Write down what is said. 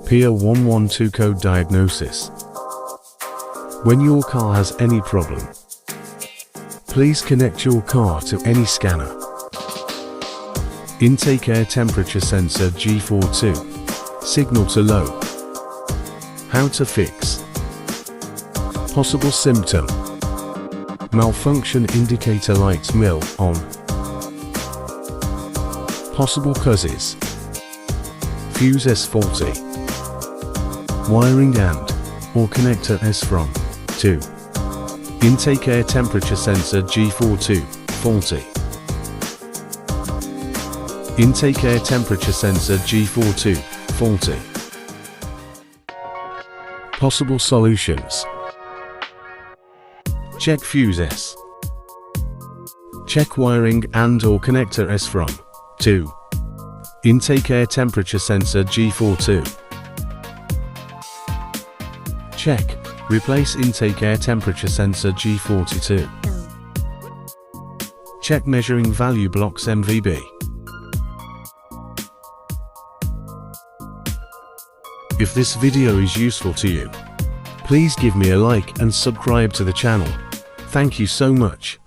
P0112 code diagnosis. When your car has any problem, please connect your car to any scanner. Intake air temperature sensor G42, signal to low. How to fix. Possible symptom. Malfunction indicator lights MIL on. Possible causes. Fuse S faulty. Wiring and or connector S from 2. Intake air temperature sensor G42 faulty. Intake air temperature sensor G42 faulty. Possible solutions. Check fuse S. Check wiring and or connector S from 2. Intake air temperature sensor G42. Check. Replace intake air temperature sensor G42. Check measuring value blocks MVB. If this video is useful to you, please give me a like and subscribe to the channel. Thank you so much.